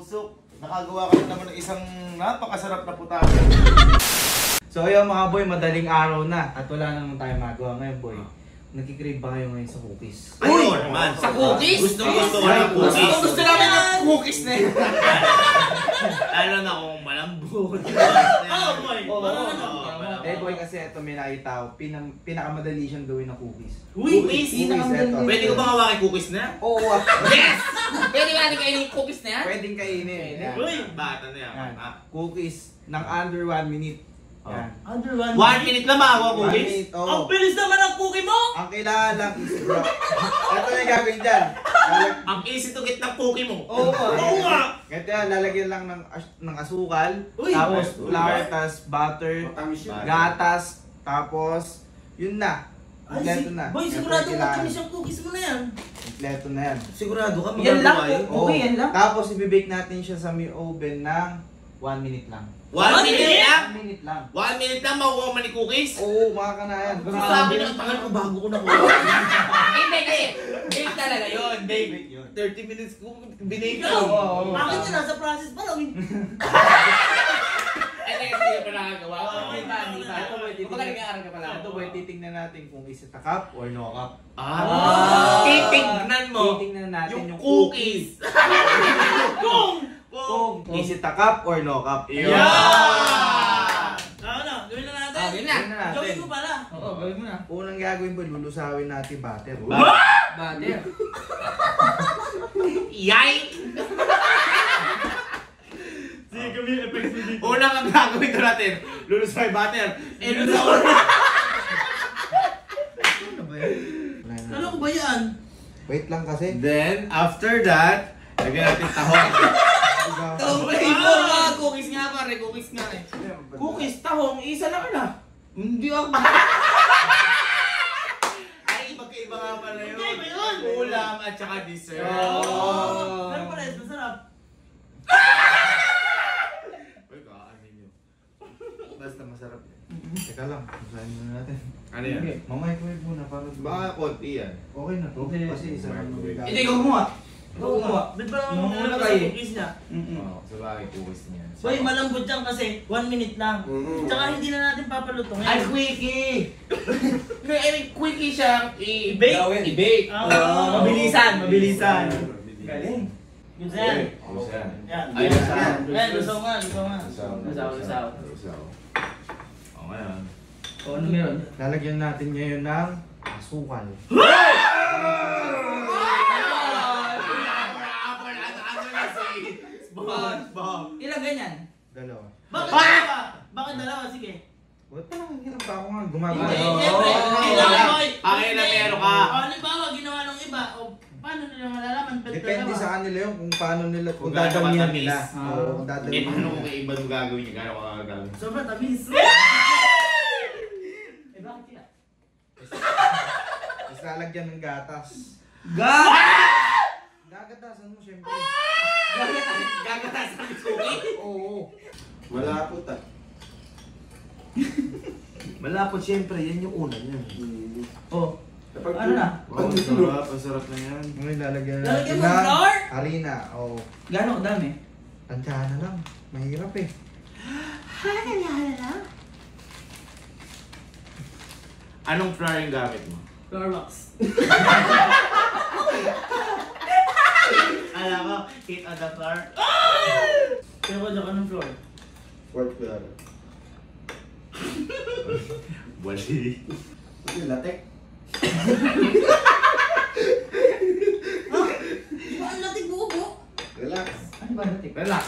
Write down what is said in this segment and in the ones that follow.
usok. Nakagawa ka naman ng isang napakasarap na putahe. So ayun mga boy, madaling araw na at wala naman tayo magawa ngayon boy. Nagkikrave ba kayo ngayon sa cookies? Ayun naman! Sa cookies? Gusto ko ng cookies. Gusto namin ng cookies na yun. Lalo na kung malambot. Eh boy, kasi ito may nakita ko, pinakamadali siyang gawin na cookies. Cookies? Ito. Pwede ko ba hawakin cookies na? Oo. Yes! Pwede nga kainin yung cookies na yan? Pwedeng kainin. Yan. Uy! Bata na yan. Yan. Cookies ng under 1 minute. Yan. Under 1 minute lang makakuha 1 cookies? minute, oo. Ang bilis naman ang cookie mo! Ang kailangan lang is bro. Ito na yung gagawin dyan. Ang easy to get ng cookie mo. Oo nga. Ito yan, lalagyan lang ng asukal, Uy! tapos flour, tapos butter, gatas, tapos yun na. Kompleto na. Boy, sigurado matamis yung cookies mo na yan. Kompleto na yan. Sigurado ka Yan lang magagawa yun? po. Okay, yan lang. Tapos ibibake natin siya sa oven ng 1 minute lang. 1 minute lang? 1 minute lang. 1 minute lang makukuha mo ni cookies? Oo, makakanayan. Sabi ng tagal ko bago ko nakuha. Hindi kasi, bake talaga yun. Bake. 30 minutes ko binake Ikaw, ko. bakit yun nasa process pa lang? Hindi kasi pa nakagawa. Hindi ba? Magaling ka aral ka pala. Ito boy, titingnan natin kung is it a cup or no cup. Titignan mo Titingnan natin yung yung cookies. Kung is it a cup or no cup. Yeah! Gawin na natin. Gawin na. Gawin mo pala. Oo, gawin mo na. Unang gagawin po, lulusawin natin butter. Butter. Yike! Sige kami effects mo dito. Unang ang gagawin ko natin, lulusawin butter. Lulusawin. Ano ko ba yan? Wait lang kasi. Then, after that, lagyan natin tahong. Cookies nga pare, cookies nga eh. Cookies, tahong, isa lang na. Hindi ako. Ay, magkaiba nga pala yun. Magkaiba yun. Ulam at saka dessert. Pero pares, masarap. Uy, kaanin nyo. Basta masarap. Teka lang, masahin muna natin. Ano yan? Mamicrowave muna para Baka konti yan. okay na to. Okay. Kasi isa lang Microwave. Hindi ko kumuha. Ba't ba Nung una sa kayo. cookies niya? Oo, sa bagay cookies niya. Boy, malambot yan kasi 1 minute lang. Tsaka hindi na natin papalutong. Ay, quickie! I mean, quickie siyang I-bake? I-bake. Mabilisan. Galing. Yun sa'yan. Yan. Yan, lusaw nga. Lusaw. Oo, ngayon. O, ano meron? Lalagyan natin ngayon ng asukal. Ilang ganyan? Dalawa. Bakit dalawa? Bakit dalawa? Sige. Wala pa lang, hirap pa ako nga gumagawa. Hindi, siyempre. Kailangan boy. Pakita na meron ka. O, halimbawa, ginawa ng iba. O, paano nila malalaman? Ba't Depende dalawa? sa kanila yun kung paano nila, kung Kung gaano dadamihan katamis. nila. Ah. Oo, kung Eh, dadamihan paano kung nila. may iba yung gagawin niya? Gano'n ka gagawin? Sobrang tamis. Eh, bakit sila? Tapos lalagyan ng gatas. Gagatasan mo syempre. Gagatasan ng cookie? Oo. Malapot ah. Malapot syempre, yan yung una niyan. Oh, Kapag ano na? Oo, sarap. Masarap na yan. Ngayon lalagyan Lalagyan natin mo ng ng flour? harina. Oo. Gano'ng kadami? Tansyahan na lang. Mahirap eh. Anong flour yung gamit mo? Flour wax. Alam ko, hit on the floor. Pero ko dyan ka ng flour. Fourth floor. Wali. Ano latek? Di ba ang lating buo? Relax. Ano ba lating? Relax.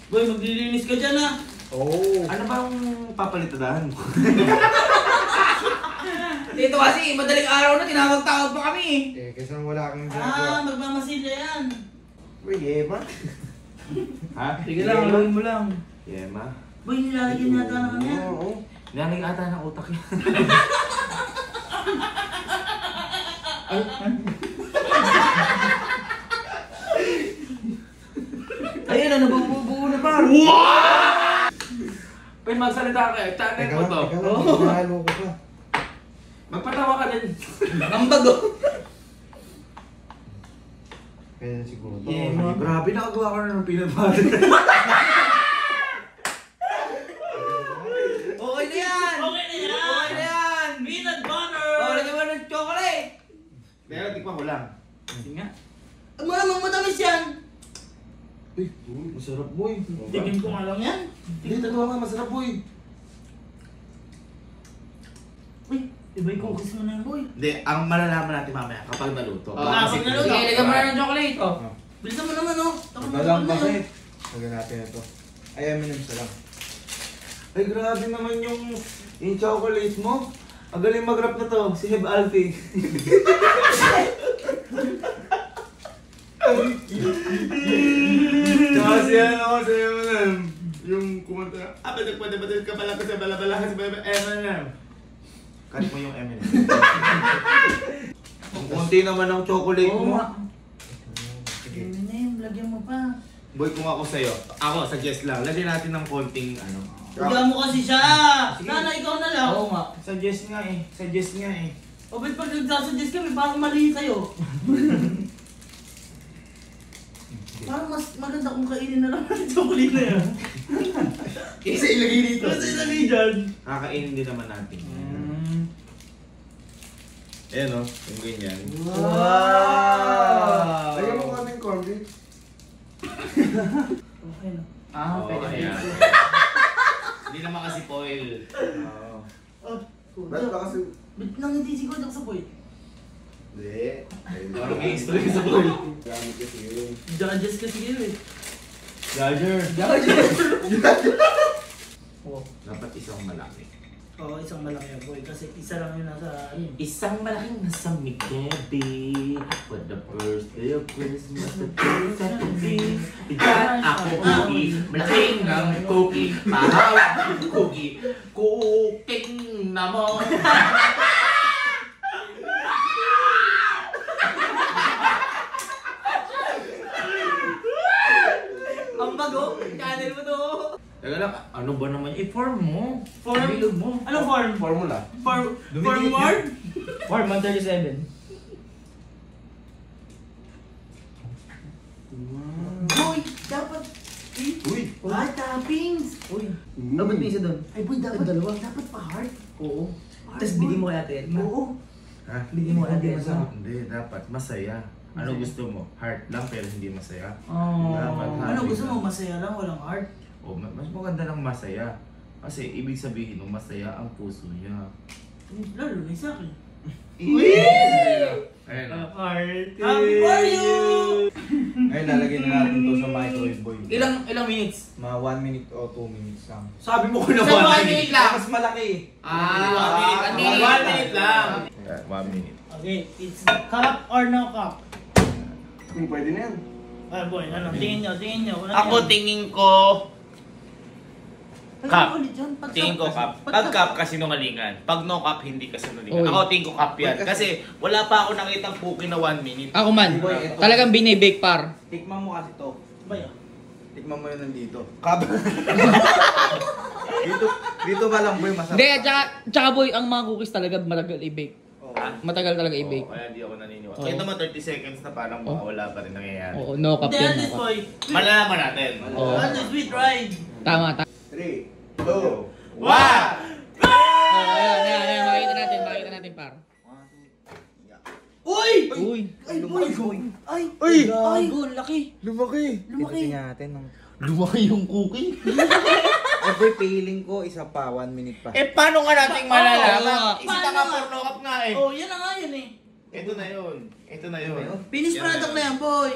Boy, maglilinis ka dyan ah. Oo. Ano bang papalitadahan mo? Dito kasi, madaling araw na, tinawag-tawag pa kami Eh, kasi wala kang Ah, ginagawa. magmamasilya yan. Uy, Eva. Ha? Sige lang, gawin mo lang. Yema? Boy, nilalagyan yata na kanya. Oo. Nilalig ata ng utak yan. Ayun na, nabubuo na pa. Pwede magsalita ka eh. Tanay Teka mo lang, to. teka lang. Hinahalo ko pa. Magpatawa ka din. Ang bago. Kaya siguro. Yeah, Oo, no? grabe, nakagawa ko na ng peanut butter. Okay na yan! Okay na yan! Okay na yan! Peanut butter! Oh, lagyan mo ng chocolate! Pero tikman ko lang. Sige nga. Malamang matamis yan! Uy, masarap boy. Tigin ko nga lang yan. Hindi, totoo nga, masarap boy. Uy, iba yung cookies mo na yan, boy. Hindi, ang malalaman natin mamaya kapag naluto. Kapag naluto. Sige, lagyan mo na ng chocolate, oh. Bilisan mo naman, oh. Takot Ito lang kasi. Lagyan natin ito. Ay, M&M's lang. Ay, grabe naman yung chocolate mo. Ang galing mag-rap na to, si Heb Alfie. Tsaka si ano, si M&M. Yung kumanta, badag ka pala kasi balabala kasi M&M. Kahit mo yung M&M. Ang konti naman ang chocolate Oo mo. nga. M&M, lagyan mo pa. Boy, kung ako sa'yo, ako, suggest lang, lagyan natin ng konting ano. Lagyan mo kasi siya! Sige. Sana ikaw na lang. Oo nga, suggest nga eh. Suggest nga eh. O ba't pag nagsasuggest kami, parang mali sa'yo. Parang mas maganda kung kainin na lang ng chocolate na yan. Isa ilagay dito. Kasi ilagay dyan. Kakainin din naman natin. Ayan o, yung ganyan. Wow! Lagyan mo kaming corn beef. Okay na. Oo, ayan. Hindi naman kasi foil. Oo. Oh, Ba't ba kasi... ba't nang hindi siguro sa boy? Hindi. Parang may history sa foil. Gamit kasi yun. Judges kasi kayo eh. Judger. Oh. Dapat isang malaki. Oo, isang malaki yan boy. Kasi isa lang yun nasa yun. Isang malaking nasamig, baby. For the first day of Christmas, the first Saturday. Diyan ako cookie, malaking ng cookie. Pahawak ng cookie, cooking na mo. Ang bago! Channel mo to! Teka lang, ano ba naman? I-form mo. Form? Bilog mo. Anong form? Formula. Forward? Form 137. Boy, dapat... Uy! Ah, toppings! Uy, Dapat may isa doon. Ay boy, dapat dalawa. Dapat pa heart. Oo. Heart, Tapos boy. bigyan mo kay ate Edna. Oo. Ha? Bigyan mo kay ate Hindi Edna. Hindi, dapat masaya. Ano gusto mo? Heart lang pero hindi masaya. Oh. Dapat Ano happy gusto ka. mo? Masaya lang, walang heart. O, mas maganda ng masaya. Kasi ibig sabihin ng masaya ang puso niya. Lalo na sa akin. Ayun o. Heart. Happy for you! Ngayon, lalagyan na natin to sa microwave boy. Ilang minutes? Mga 1 minute o 2 minutes lang. Sabi mo ko na Sa 1 minute lang. Mas malaki. Ah, 1 minute. 1 minute lang. 1 minute. Okay, it's cup or no cup? Pwede na yan. Ah boy, ano? Tingin nyo, tingin nyo. Tingin ko cup. Tingin ko cup. Pag cup, kasinungalingan. Pag no cup, hindi kasinungalingan. Oy. Ako tingin ko cup yan. Kasi wala pa ako nakitang cookie na 1 minute. Ako man, Boy, ito. talagang binibake par. Tikman mo kasi to. Bay, ah. Tikman mo yun nandito. dito pa lang boy, masarap. Hindi, tsaka boy, ang mga cookies talaga matagal i-bake. Oo. Matagal talaga i-bake. Kaya hindi ako naniniwala. Oo. Kahit naman 30 seconds na parang baka wala pa rin nangyayari. Oo, no cup Hindi, yan. at No this cup. boy. Malalaman natin. Oo. At this sweet ride. Tama, tama. 3, 2, Wow! Ayan, makita natin par. Uy! Uy! Ay, boy! Ay! Uy! Gago, laki! Lumaki! Lumaki. Tingnan natin. Lumaki yung cookie. Every feeling ko, isa pa, 1 minute pa. Eh, paano nga natin malalaman? Oo. Isita ka porno cup nga eh. Oh, yan na nga yun eh. Ito na yun. Ito na yun. Finished product na yan, boy.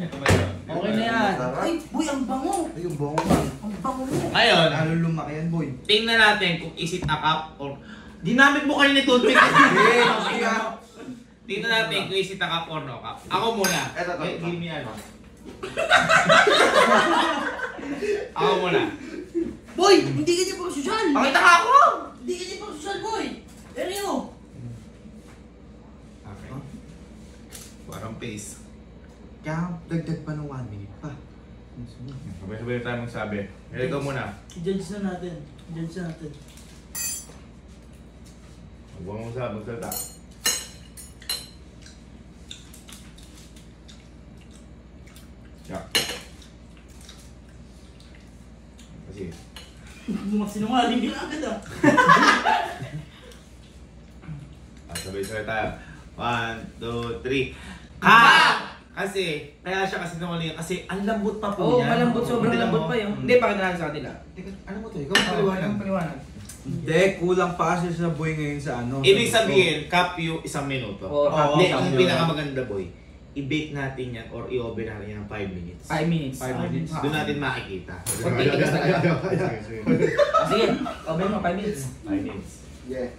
Ito na yun. Okay na yan. Ay, boy, ang bango. Ay, yung bango man. Ang bango mo. Ngayon, Lalo lumaki yan, boy. tingnan natin kung is it a cup or... Dinamit mo kanina toothpick. Tingnan natin kung is it a cup or no cup. Ako muna. Eto, Wait, give me ano. Ako muna. Boy, hindi ka niya pang social. Pakita ka ako! Hindi ka niya pang social, boy. Pero Okay. Parang pace. Kaya dagdag pa ng 1 minute pa. Sabay-sabay tayo magsabi. Ikaw muna. i-judge na natin. I-judge na natin. Huwag mo sabi, magsalita. Magsinungaling din agad ah. Sabay-sabay tayo. 1, 2, 3. Cut! Kasi, kaya siya kasi nungaling kasi ang lambot pa po Oo, yan. malambot. Sobrang Tingnan lambot mo. pa yun. Hindi, pakita natin sa kanila. Teka, ano mo to? Ikaw ang paliwanag. Paliwanag. Hindi, kulang pa kasi sa boy ngayon sa ano. Ibig sabihin, cap yung 1 minuto. Oo, Hindi, isang ang minuto. pinakamaganda boy, i-bake natin yan or i-oven natin yan ng 5 minutes. 5 minutes. 5 minutes. Doon natin makikita. Pagtitigas talaga. Sige, open mo, 5 minutes. 5 minutes. Yeah.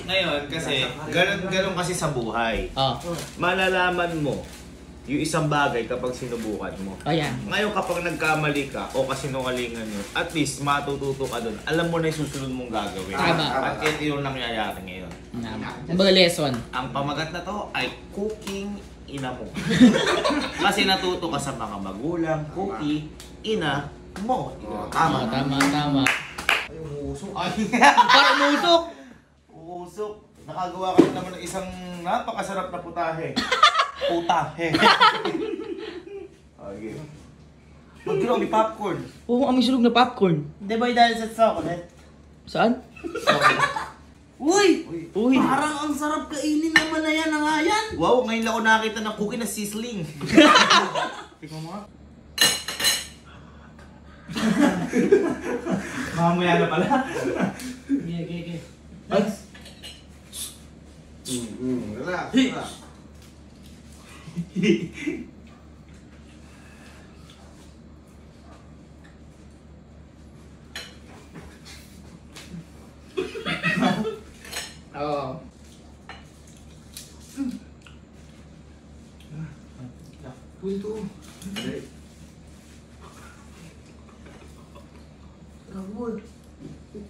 Ngayon, kasi, ganun kasi sa buhay. Oh, Malalaman mo yung isang bagay kapag sinubukan mo. ayan. Ngayon kapag nagkamali ka o kasinungalingan yun, at least matututo ka doon. Alam mo na yung susunod mong gagawin. Tama. At ito yung nangyayari ngayon. Kumbaga lesson. Ang pamagat na to ay cooking ina mo. Kasi natuto ka sa mga magulang, cookie, ina mo. Tama, tama. Ay, umuusok. Ay, Para umusok! uusok. Nakagawa ka na naman ng isang napakasarap na putahe. Putahe. Okay. Mag-ginaw, may popcorn. Oo, ang sunog na popcorn. Hindi boy dahil sa chocolate. Saan? Uy! Uy. Parang ang sarap kainin naman na yan na nga yan. Wow, ngayon lang ako nakita ng cookie na sizzling. Tingnan mo nga. Mamaya na pala. Okay. Relax, Hey. relax. Oo. Punto.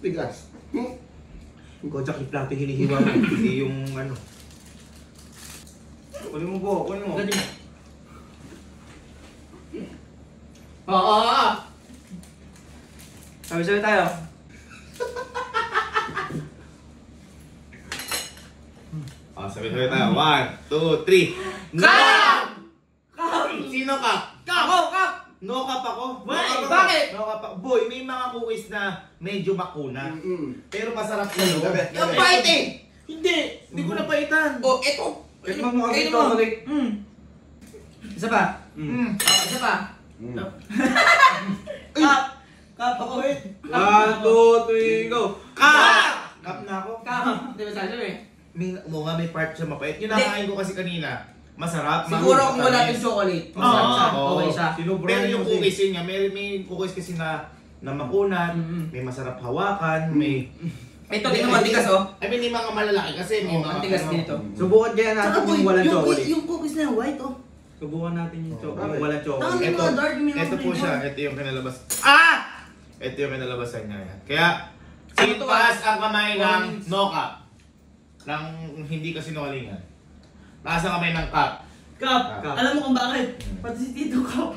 Tigas. Kojak yung plato hinihiwa mo, hindi yung ano. Kunin mo po, kunin mo. Oo. Sabi-sabi tayo. Sabi-sabi tayo. 1, 2, 3. Kap! Sino ka? Ako! Kap! No cup ako. Why? Bakit? No cup ako. Boy, may mga cookies na medyo makuna. Pero masarap sa loob. Gabi. Yung bite eh! Hindi ko napaitan. Oh, eto! Tikman mo kasi Ayun ito. mo. Malik. Isa pa. Isa pa. Kap! Kap ako eh. 1, 2, 3, go. Kap! Kap na ako. Kap! Di ba sabi eh? May part siya mapait. Yung nakain ko kasi kanina, masarap. Siguro kung wala matamis. yung chocolate. Oo. Masarap siya. Oo. Okay siya. Sinubra Pero niyo yung kasi. cookies yun nga, may cookies kasi na makunan, may masarap hawakan, may... Ito, tingnan mo, antigas oh. I mean, yung mga malalaki kasi may Oh, mga... antigas dito. Subukan kaya natin Saka boy, yung walang yung, chocolate. yung cookies na yung white oh. Subukan natin yung chocolate. Bakit? Yung walang Tama chocolate. yung mga dark, may mga Ito po flavor. siya, ito yung kinalabas. Ah! Ito yung kinalabasan niya yan. Kaya, sinitaas ang kamay ng no cup. Ng hindi kasi sinungalingan. Taas ang kamay ng cup. Kap! Kap. Alam mo kung bakit? Pati si Tito Kap.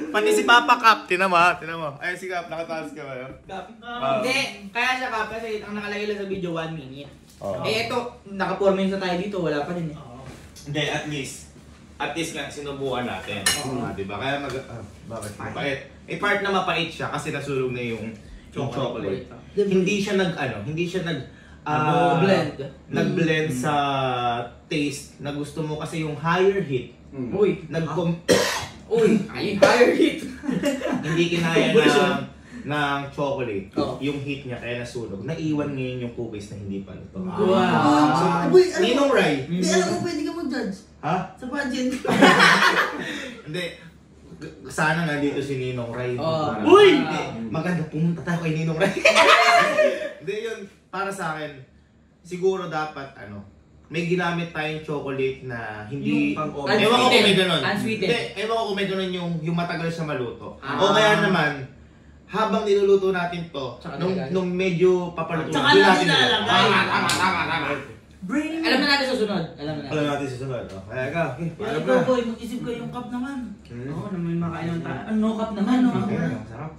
Pati si Papa Cup, tinan mo ha, tinan mo. Ay, si Cup, nakataas ka ba yun? Kap. Ah. Hindi, kaya siya kap kasi ang nakalagay lang sa video 1 minute. Oo. Eh ito, naka 4 minutes na tayo dito, wala pa din eh. Hindi, at least nga sinubukan natin. Di ba? Kaya bakit mapait? Eh, part na mapait siya kasi nasulog na yung chocolate. Hindi siya nag-blend sa taste na gusto mo kasi yung higher heat. Uy, Nag-com- uy, ay, higher heat. hindi kinaya ng chocolate. Oo. Yung heat niya kaya nasunog. Naiwan ngayon yung cookies na hindi pa luto. Wow. Boy, alam mo, Ninong Ray. hindi alam mo pwede ka mag-judge. Ha? Sa pageant. Hindi. Sana nga dito si Ninong Ray. Oo. Para- Uy! Hindi. Maganda pumunta tayo kay Ninong Ray. Hindi yun. Para sa akin, siguro dapat may ginamit tayong chocolate na hindi... Yung pang-oven. Ewan ko kung may ganun. Unsweetened. Hindi, ewan ko kung may ganun yung matagal siya maluto. Ah. O kaya naman, habang niluluto natin to, Tsaka nung, nilagay. nung medyo papaluto, Tsaka doon natin nilagay. nalalagay. Tama. Brain mo. Alam na natin susunod. Alam na natin. Alam natin sa sunod. Kaya ka, Pero ikaw boy, mag-isip ka yung cup naman. Oo, na may makain ng tayo. Ano cup naman, no? Sarap.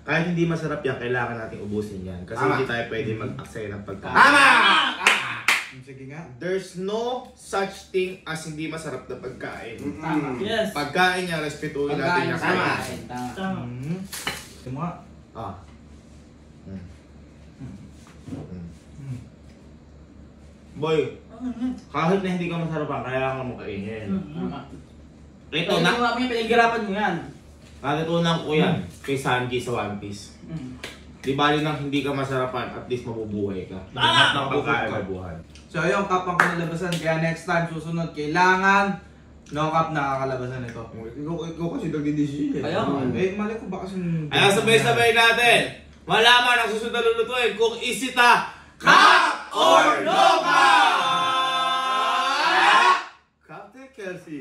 kahit hindi masarap yan, kailangan natin ubusin yan. Kasi hindi tayo pwede mag-aksaya ng pagkain. Tama! Sige nga. There's no such thing as hindi masarap na pagkain. Tama. Yes. Pagkain niya, respetuhin natin yung Tama. kain. Tama. Tama. Ito nga. Ah. Boy, kahit na hindi ka masarapan, kailangan mo kainin. Tama. Ito Ito na, na. Pinaghirapan mo yan. natutunan ko yan kay Sanji sa One Piece. Di bali nang hindi ka masarapan, at least mabubuhay ka. Lahat ng pagkain mabuhay. So ayun, Kap ang kinalabasan. Kaya next time, susunod, kailangan no Kap nakakalabasan ito. Ikaw kasi nagdidesisyon eh. Kaya nga. Eh, mali ko ba kasi... Kaya sabay-sabay natin, malaman ang susunod na lulutuin kung isita Kap or no Kap! Captain Kelsey.